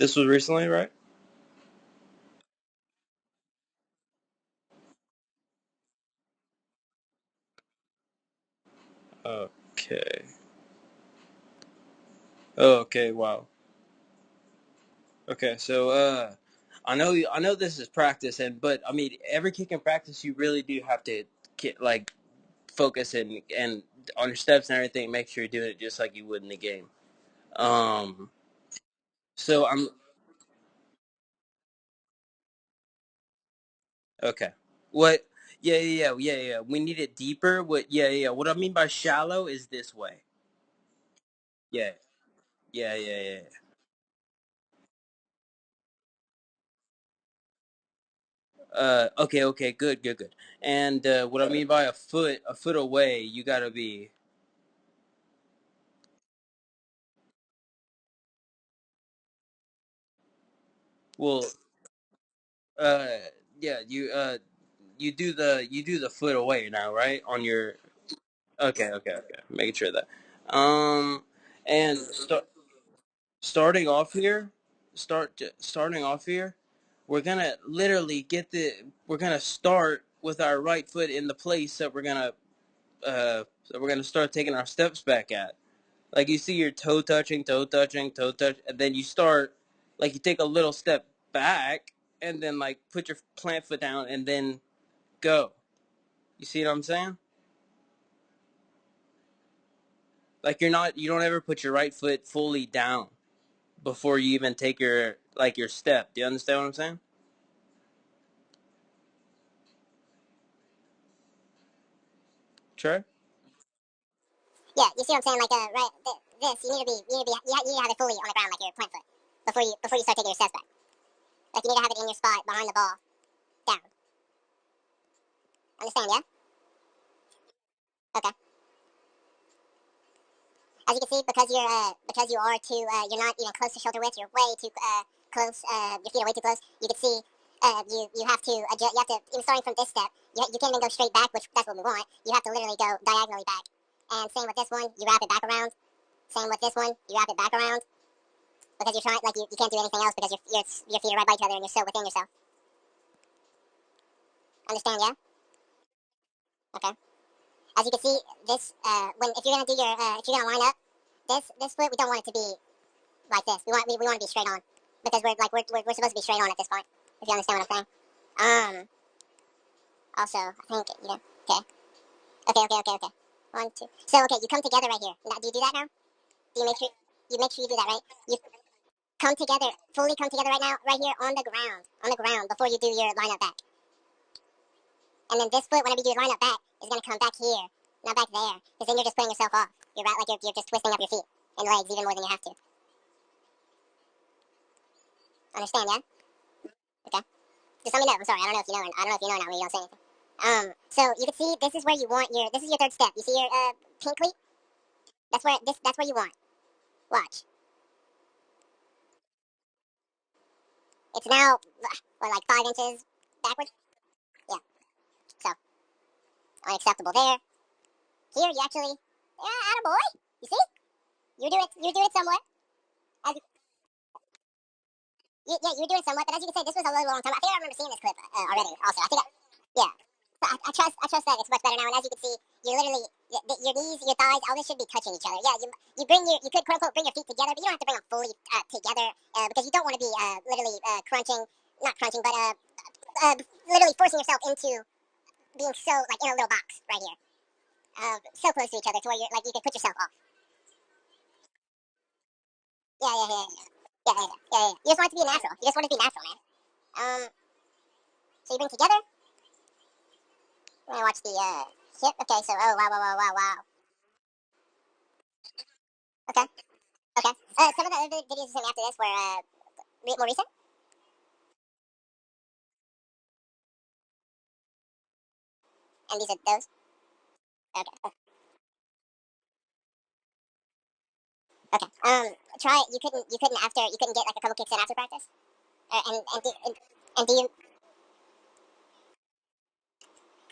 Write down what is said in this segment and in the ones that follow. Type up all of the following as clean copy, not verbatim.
This was recently, right? Okay. Oh, okay. Wow. Okay. So, I know this is practice, but I mean, every kick in practice, you really do have to like focus and on your steps and everything. Make sure you're doing it just like you would in the game. Um. So I'm okay. What? Yeah, yeah, yeah, yeah, yeah. We need it deeper. What? Yeah, yeah, yeah. What I mean by shallow is this way. Yeah, yeah, yeah, yeah. Okay, okay, good, good, good. And what I mean by a foot away, you gotta be well. Uh, yeah, you do the foot away now, right? On your okay, okay, okay. Making sure of that. And starting off here, starting off here, we're gonna literally we're gonna start with our right foot in the place that we're gonna start taking our steps back at. Like you see your toe touching, toe touching, toe touch, and then you start like you take a little step back and then like put your plant foot down and then go. You see what I'm saying? Like you don't ever put your right foot fully down before you even take your step. Do you understand what I'm saying? Sure. Yeah, you see what I'm saying? Like, right, this you need to be, you need to have it fully on the ground, like your plant foot, before you start taking your steps back. Like, you need to have it in your spot behind the ball, down. Understand? Yeah. Okay. As you can see, because you are too, you're not even close to shoulder width. You're way too close. Your feet are way too close. You can see, you have to adjust. You have to, even starting from this step, you can't even go straight back, which that's what we want. You have to literally go diagonally back. And same with this one, you wrap it back around. Same with this one, you wrap it back around. Because you're trying, like, you can't do anything else because your feet are right by each other and you're so within yourself. Understand? Yeah. Okay. As you can see, this when if you're gonna do your if you're gonna line up this foot, we don't want it to be like this. We want to be straight on because we're supposed to be straight on at this point. If you understand what I'm saying. Also, I think Okay. Okay. Okay. Okay. Okay. One, two. So okay, you come together right here. Now, do you do that now? Do you make sure you do that right? You come together, fully come together right now, right here on the ground before you do your line up back. And then this foot, whenever you line up back, is going to come back here, not back there. Because then you're just putting yourself off. You're right, like you're just twisting up your feet and legs even more than you have to. Understand, yeah? Okay. Just let me know. I'm sorry. I don't know if you know. I don't know if you know now when you don't say anything. So you can see this is where you want your. This is your third step. You see your pink cleat? That's where you want. Watch. It's now what, like 5 inches backwards. Yeah. So unacceptable there. Here you actually. Yeah, attaboy. You see? You do it somewhat. As yeah, you were doing somewhat, but as you can say, this was a really long time. I think I remember seeing this clip already. Also, I think, yeah. So I trust that it's much better now. And as you can see, you're literally your knees, your thighs, all this should be touching each other. Yeah, you could quote unquote bring your feet together, but you don't have to bring them fully together because you don't want to be literally crunching, not crunching, but literally forcing yourself into being so like in a little box right here, so close to each other to where you're like you could put yourself off. Yeah, yeah, yeah, yeah, yeah, yeah, yeah, yeah. You just want it to be natural. You just want it to be natural, man. So you bring together. We're gonna watch the hip. Okay, so oh wow wow wow wow wow. Okay, okay. Some of the other videos you sent me after this were more recent. And these are those. Okay, okay. Try. You couldn't get like a couple kicks in after practice. And do you?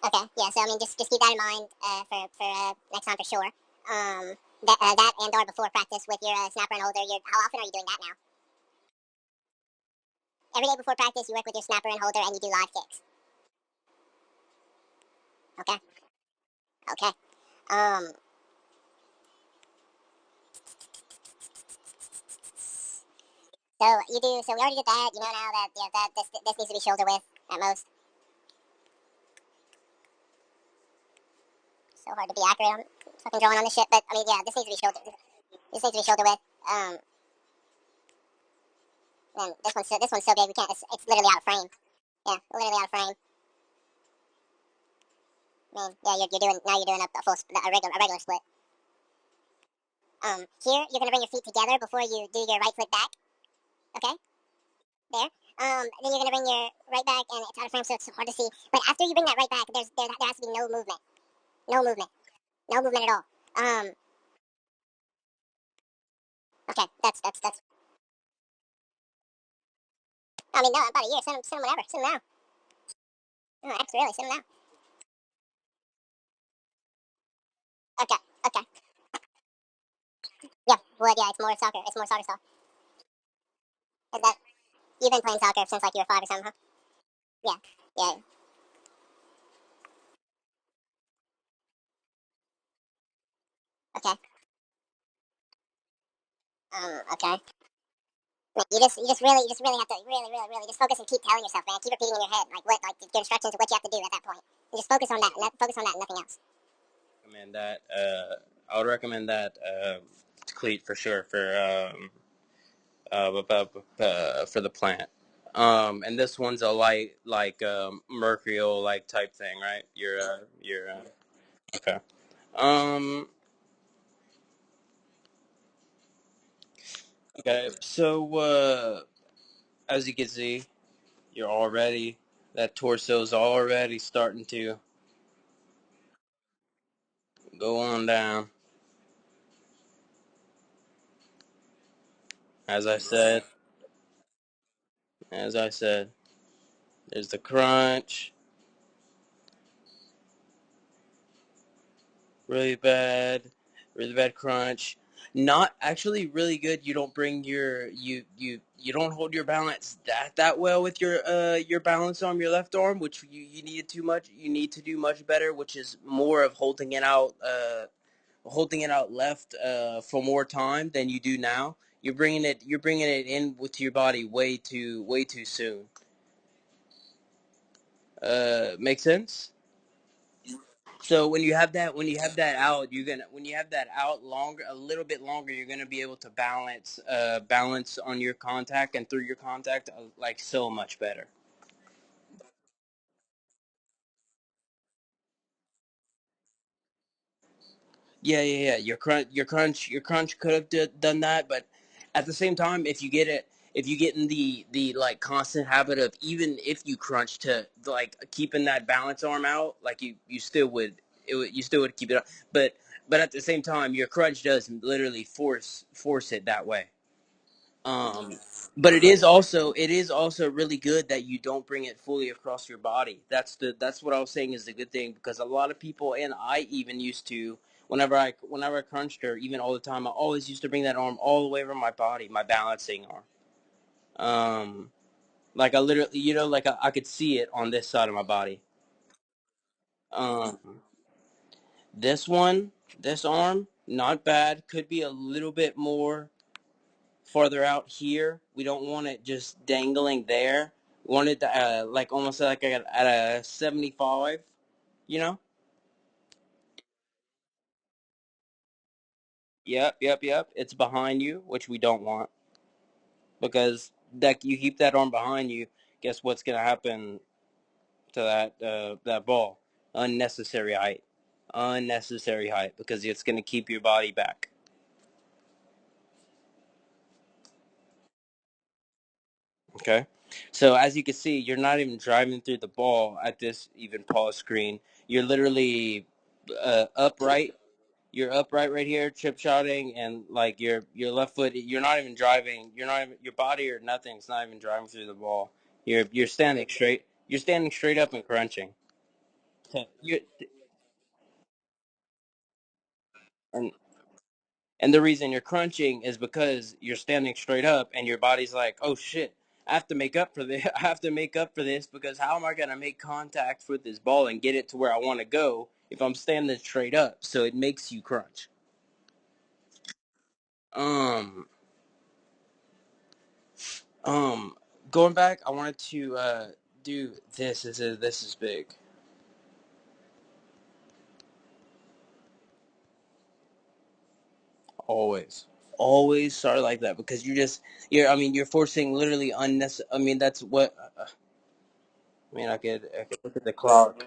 Okay, yeah. So I mean, just keep that in mind for next time for sure. That and or before practice with your snapper and holder. How often are you doing that now? Every day before practice, you work with your snapper and holder, and you do live kicks. Okay. Okay. Um. So you do. So we already did that. You know now that that this needs to be shoulder width at most. So hard to be accurate on fucking drawing on this shit, but I mean, yeah, this needs to be shoulder. This needs to be shoulder width. Then this one's so big we can't. It's literally out of frame. Yeah, literally out of frame. I mean, yeah, you're doing now. You're doing a full a regular split. Here you're gonna bring your feet together before you do your right foot back. Okay, there. Then you're gonna bring your right back, and it's out of frame, so it's hard to see. But after you bring that right back, there has to be no movement, no movement, no movement at all. Okay, that's. I mean, no, about a year. Send them whenever. Send them now. No, that's really send them now. Okay, okay. Yeah, wood. Yeah, it's more soccer. It's more soccer style. Is that you've been playing soccer since like you were 5 or something, huh? Yeah, yeah. Okay. Okay. You just really have to really just focus and keep telling yourself, man. Keep repeating in your head, like your instructions of what you have to do at that point. And just focus on that, focus on that, and nothing else. Recommend that. I would recommend that cleat for sure for the plant. And this one's a light like mercurial like type thing, right? You're okay. Um, okay. So as you can see, you're already that torso's already starting to go on down. As I said, as I said, there's the crunch, really bad, really bad crunch. Not actually really good. You don't bring you don't hold your balance that well with your balance arm, your left arm, which you needed too much. You need to do much better, which is more of holding it out left for more time than you do now. You're bringing it in with your body way too soon. Make sense? So when you have that out, you're gonna when you have that out longer, a little bit longer, you're gonna be able to balance on your contact and through your contact like so much better. Yeah. Your crunch could have done that, but at the same time, if you get in the like constant habit of even if you crunch to like keeping that balance arm out, like you still you still would keep it up, but at the same time, your crunch does literally force it that way. Um, but it is also really good that you don't bring it fully across your body. That's what I was saying is the good thing because a lot of people and I even used to whenever I crunched or even all the time I always used to bring that arm all the way over my body, my balancing arm. Like I literally, like I could see it on this side of my body. Um, this one, this arm, not bad. Could be a little bit more farther out here. We don't want it just dangling there. We want it to, like almost like at a 75, you know? Yep. It's behind you, which we don't want because that you keep that arm behind you. Guess what's gonna happen to that ball? Unnecessary height, unnecessary height because it's gonna keep your body back. Okay. So as you can see, you're not even driving through the ball at this even pause screen. You're literally upright. You're upright right here, chip shotting, and like your left foot. You're not even driving. You're not even your body or nothing's not even driving through the ball. You're standing straight. You're standing straight up and crunching. So you and and the reason you're crunching is because you're standing straight up and your body's like, oh shit. I have to make up for this. I have to make up for this because how am I gonna make contact with this ball and get it to where I want to go if I'm standing straight up? So it makes you crunch. Um, um, Going back, I wanted to do this. This is big. Always, always start like that because you're. I mean, you're forcing literally unnecessary. I mean, that's what. I mean, I could look at the clock.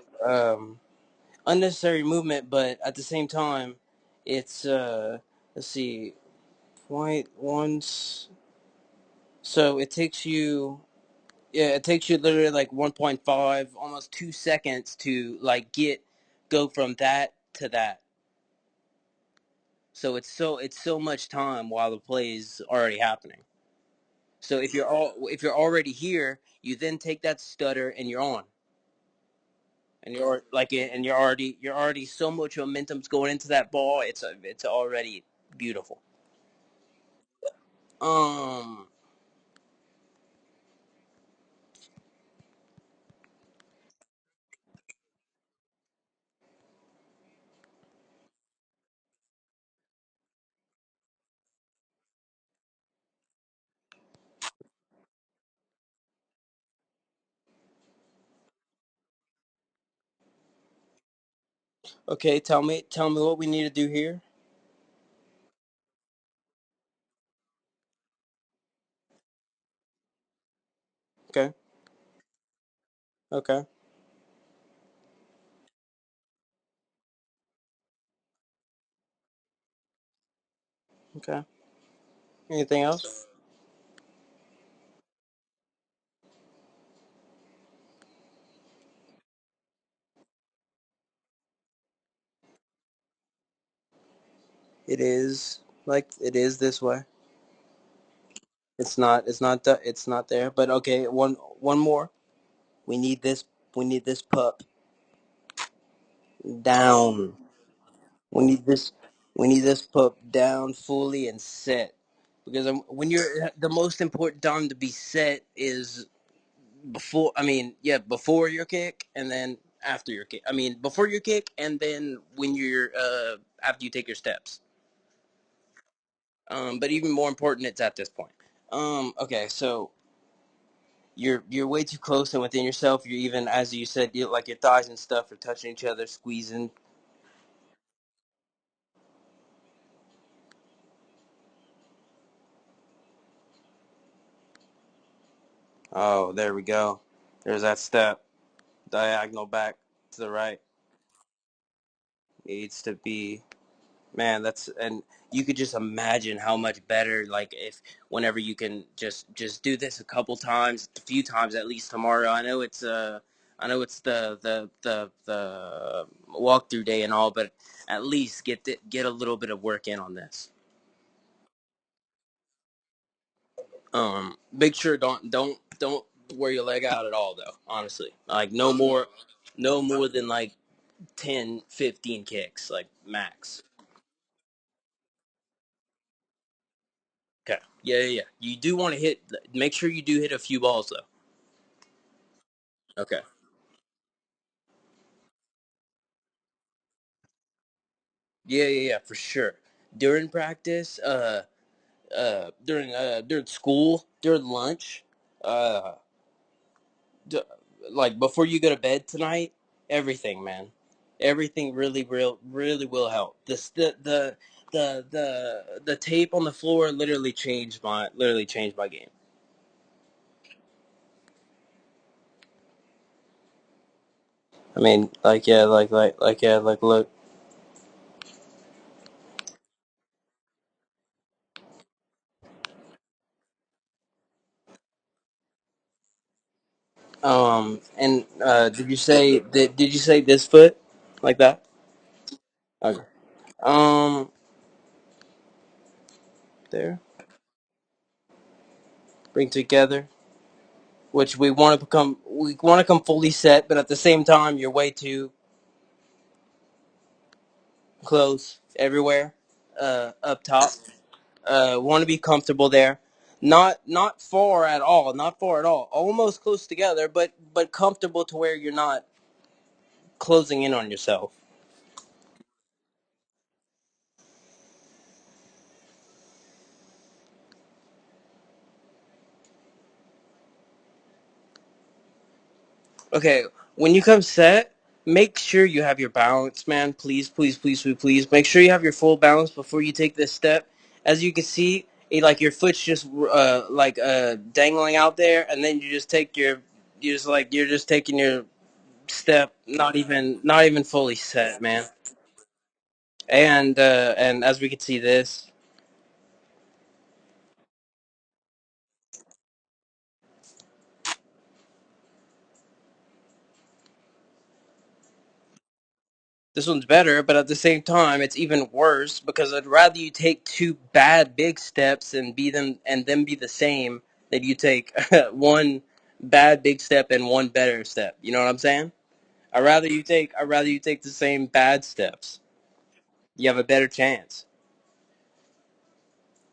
Unnecessary movement, but at the same time, it's let's see, point once. So it takes you, yeah, it takes you literally like 1.5, almost 2 seconds to like go from that to that. So it's so much time while the play is already happening. So if you're already here, you then take that stutter and you're on, and you're already so much momentum's going into that ball. It's already beautiful. Um. Okay. Tell me what we need to do here. Okay. Okay. Okay. Anything else? It is it is this way. It's not. It's not. It's not there. But okay. One more. We need this. We need this pup down. We need this. We need this pup down fully and set. Because when you're the most important time to be set is before. I mean, yeah, before your kick and then after your kick. I mean, before your kick and then when you're after you take your steps. But even more important, it's at this point. Okay, so you're way too close and within yourself. You're even, as you said, like your thighs and stuff are touching each other, squeezing. Oh, there we go. There's that step, diagonal back to the right. Needs to be, man. That's and you could just imagine how much better, like if whenever you can just do this a couple times, a few times at least tomorrow. I know it's the walkthrough day and all, but at least get a little bit of work in on this. Make sure don't wear your leg out at all though. Honestly, like no more than like 10, 15 kicks, like max. Okay. Yeah, yeah, yeah. You do want to hit. Make sure you do hit a few balls though. Okay. Yeah, yeah, yeah, for sure. During practice, during school, during lunch, uh, d- like before you go to bed tonight, everything, man, everything really will help. The tape on the floor literally changed my game. I mean, like yeah, like yeah, like look. And did you say this foot like that? Okay. Um, there, bring together, which we want to come fully set, but at the same time, you're way too close everywhere. Up top, want to be comfortable there. Not far at all, not far at all. Almost close together, but comfortable to where you're not closing in on yourself. Okay, when you come set, make sure you have your balance, man. Please, please, please, please, please. Make sure you have your full balance before you take this step. As you can see, like your foot's just dangling out there, and then you just take your, you're just taking your step, not even fully set, man. And as we can see this. This one's better, but at the same time, it's even worse because I'd rather you take two bad big steps and be them and then be the same than you take one bad big step and one better step. You know what I'm saying? I'd rather you take the same bad steps. You have a better chance.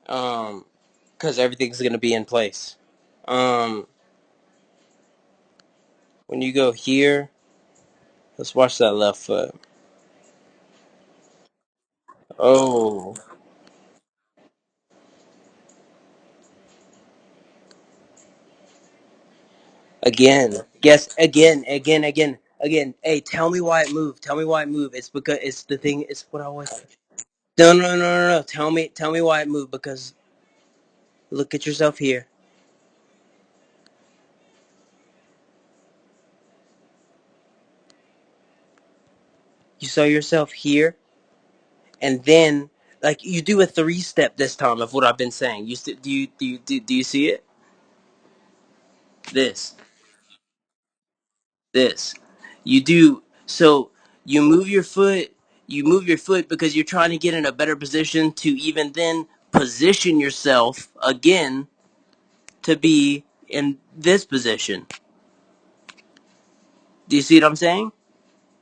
Um, because everything's gonna be in place. Um, when you go here, let's watch that left foot. Oh, again, guess again. Hey, tell me why it moved. Tell me why it moved. It's because it's the thing. It's what I was. No, no, no, no, no. Tell me why it moved. Because look at yourself here. You saw yourself here, and then like you do a three step this time of what I've been saying. Do you see it? This, this. You do so. You move your foot. You move your foot because you're trying to get in a better position to even then position yourself again to be in this position. Do you see what I'm saying?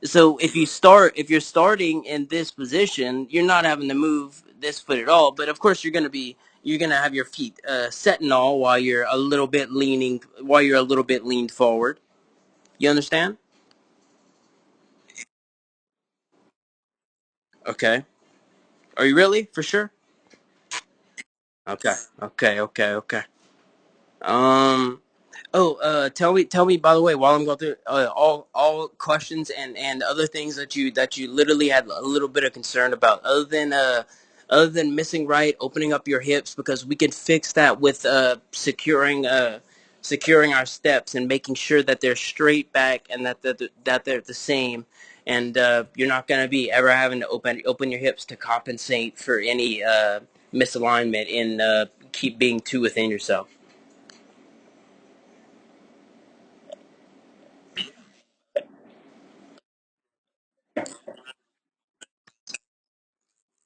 So if you're starting in this position, you're not having to move this foot at all. But of course, you're gonna have your feet set and all while you're a little bit leaned forward. You understand? Okay. Are you really for sure? Okay. Okay. Okay. Okay. Um. Oh, tell me. By the way, while I'm going through all questions and other things that you literally had a little bit of concern about, other than missing right, opening up your hips, because we can fix that with securing our steps and making sure that they're straight back and that they're the same, and you're not gonna be ever having to open your hips to compensate for any misalignment in keep being too within yourself.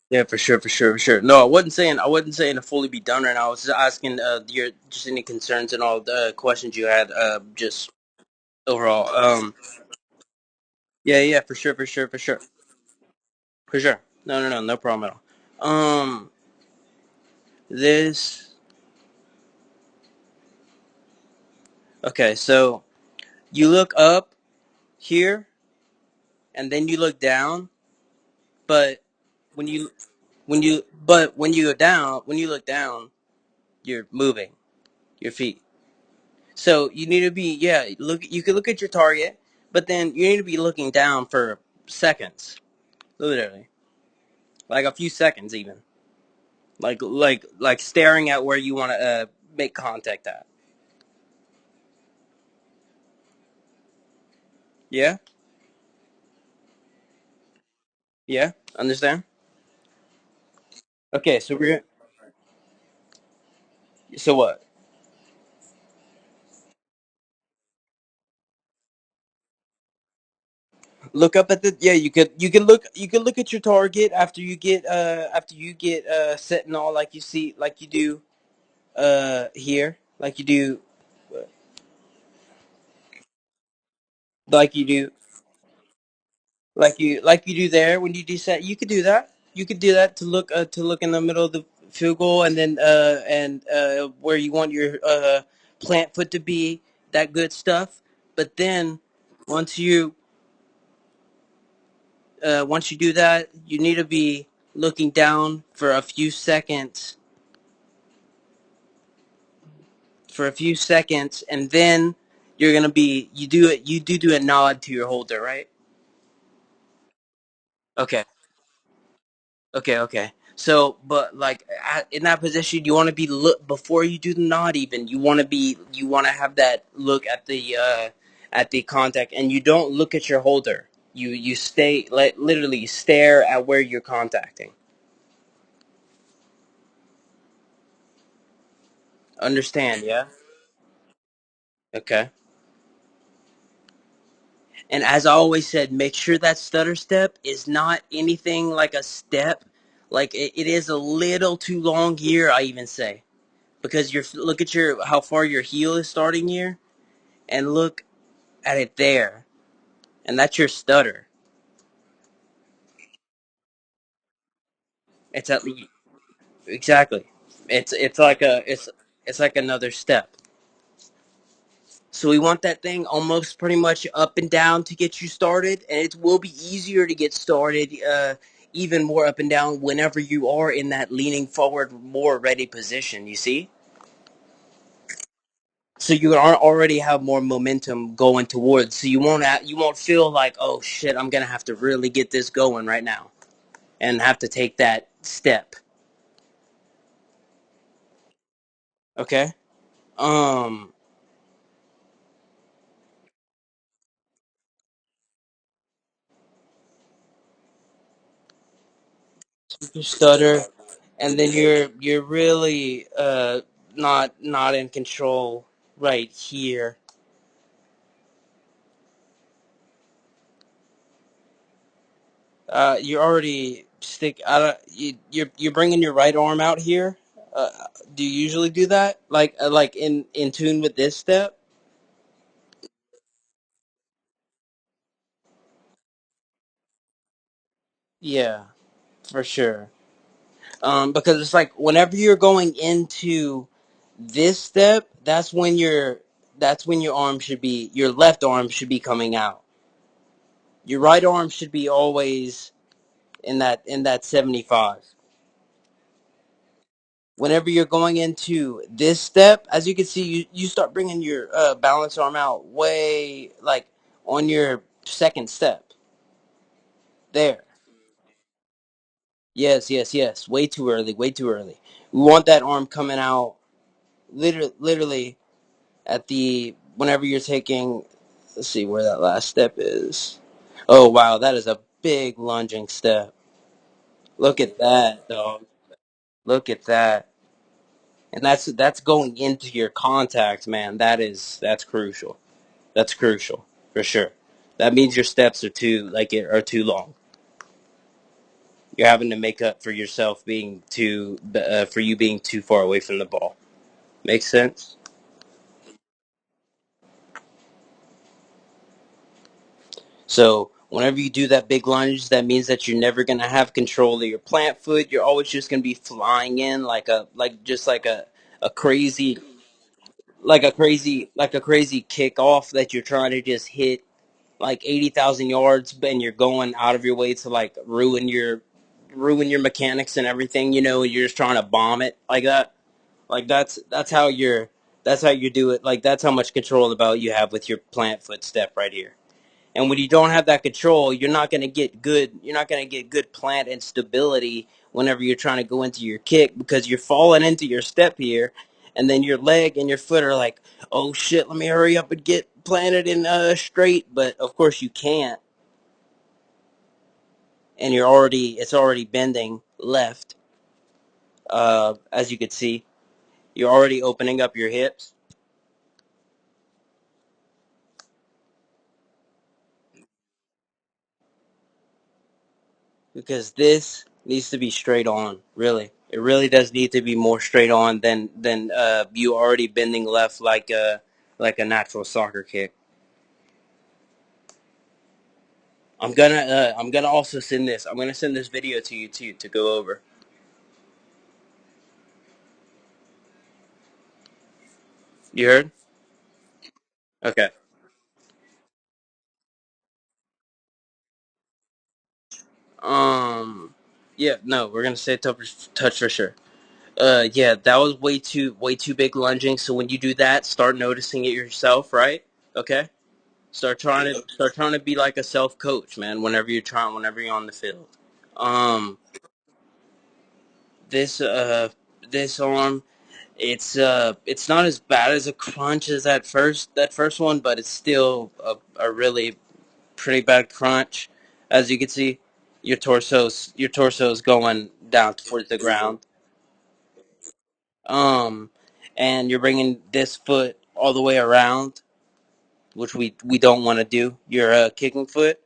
Yeah, for sure, for sure, for sure. No, I wasn't saying to fully be done right now. I was just asking your just any concerns and all the questions you had just overall. Yeah, yeah, for sure, for sure, for sure, for sure. No, no, no, no problem at all. This okay. So you look up here and then you look down, but when you when you go down, when you look down, you're moving your feet. So you need to be, yeah, look, you can look at your target, but then you need to be looking down for seconds, literally, like a few seconds even, like staring at where you want to make contact at. Yeah, yeah, understand? Okay, so what? Look up at the, yeah, you could look at your target after you get set and all, like you see, like you do here, like you do like you do there when you do set. You could do that. You could do that to look in the middle of the field goal, and then where you want your plant foot to be, that good stuff. But then once you once you do that, you need to be looking down for a few seconds, and then you're gonna be you do a nod to your holder, right? Okay, okay. So, but like in that position, you want to be look before you do the nod. Even you want to have that look at the contact, and you don't look at your holder. You stay like literally stare at where you're contacting. Understand? Yeah. Okay. And as I always said, make sure that stutter step is not anything like a step. Like it is a little too long here, I even say. Because look at your how far your heel is starting here, and look at it there. And that's your stutter. It's at least exactly. It's like another step. So we want that thing almost pretty much up and down to get you started, and it will be easier to get started, even more up and down whenever you are in that leaning forward, more ready position. You see, so you are already have more momentum going towards. So you won't feel like, oh shit, I'm gonna have to really get this going right now and have to take that step. Okay. Um, you stutter, and then you're really not in control right here. You're already stick. I don't, you're bringing your right arm out here. Uh, do you usually do that? Like in tune with this step? Yeah, for sure. Because it's like whenever you're going into this step, that's when your left arm should be coming out. Your right arm should be always in that 75. Whenever you're going into this step, as you can see, you start bringing your balance arm out way like on your second step there. Yes. Way too early. Way too early. We want that arm coming out literally at the whenever you're taking. Let's see where that last step is. Oh wow, that is a big lunging step. Look at that, dog. Look at that. And that's going into your contacts, man. That's crucial. That's crucial for sure. That means your steps are too long. You're having to make up for yourself being too for you being too far away from the ball. Makes sense. So whenever you do that big lunge, that means that you're never gonna have control of your plant foot. You're always just gonna be flying in a crazy like a crazy kickoff that you're trying to just hit like 80,000 yards, and you're going out of your way to like ruin your mechanics and everything. You know, you're just trying to bomb it like that. Like that's how you do it. Like that's how much control about you have with your plant foot step right here. And when you don't have that control, you're not going to get good. You're not going to get good plant and stability whenever you're trying to go into your kick because you're falling into your step here, and then your leg and your foot are like, "Oh shit, let me hurry up and get planted in straight." But of course you can't, and it's already bending left. As you can see, you're already opening up your hips because this needs to be straight on. Really, it really does need to be more straight on than you already bending left like a natural soccer kick. I'm gonna also send this. I'm gonna send this video to you too to go over. You heard? Okay. Um. Yeah. No, we're gonna say touch for sure. Yeah, that was way too big lunging. So when you do that, start noticing it yourself, right? Okay. Start trying to be like a self coach, man. Whenever you're on the field. Um. This this arm, it's not as bad as a crunch as that first one, but it's still a really pretty bad crunch. As you can see, your torso's going down towards the ground. Um, and you're bringing this foot all the way around, which we don't want to do. Your kicking foot,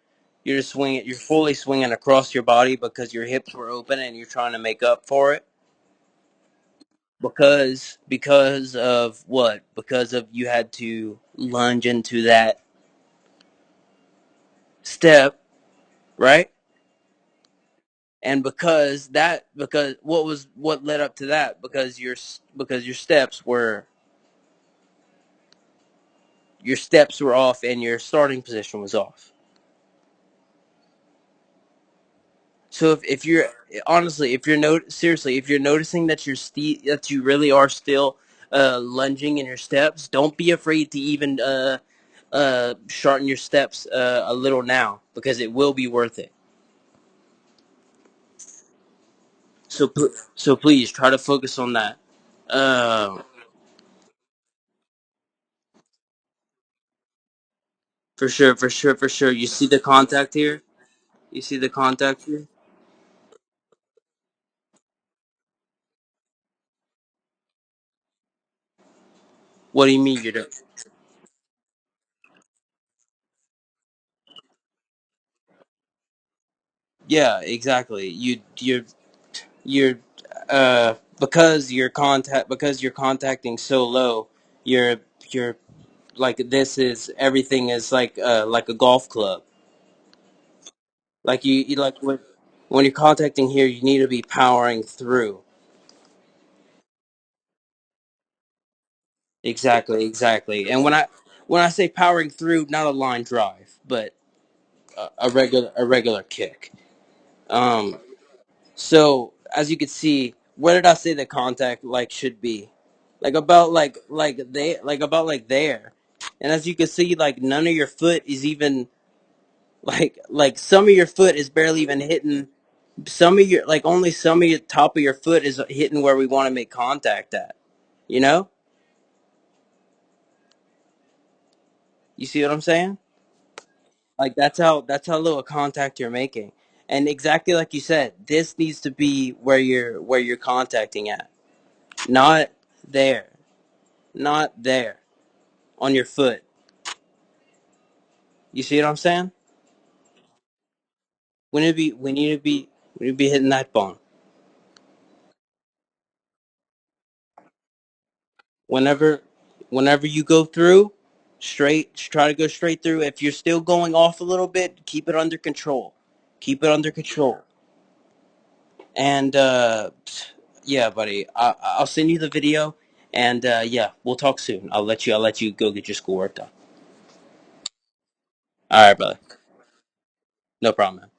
you're just swinging. You're fully swinging across your body because your hips were open and you're trying to make up for it. Because of what? Because of you had to lunge into that step, right? And because what led up to that? Because your steps were off and your starting position was off. So if you're honestly, if you're seriously, if you're noticing that that you really are still lunging in your steps, don't be afraid to even shorten your steps a little now because it will be worth it. So please try to focus on that. Uh, for sure, for sure, for sure. You see the contact here? You see the contact here? What do you mean you're? Yeah, exactly. You're because you're contacting so low. You're you're like this is everything is like a golf club. Like you like when you're contacting here, you need to be powering through. Exactly, exactly. And when I say powering through, not a line drive, but a regular kick. Um, so as you can see, where did I say the contact like should be? Like about like there. And as you can see, like none of your foot is even like some of your foot is barely even hitting some of your like only some of your top of your foot is hitting where we want to make contact at. You know? You see what I'm saying? Like that's how little contact you're making. And exactly like you said, this needs to be where you're contacting at. Not there. Not there. On your foot. You see what I'm saying? We need to be hitting that bone. Whenever whenever you go through, try to go straight through. If you're still going off a little bit, keep it under control. Keep it under control. And yeah, buddy, I'll send you the video, and yeah, we'll talk soon. I'll let you go get your schoolwork done. All right, brother. No problem, man.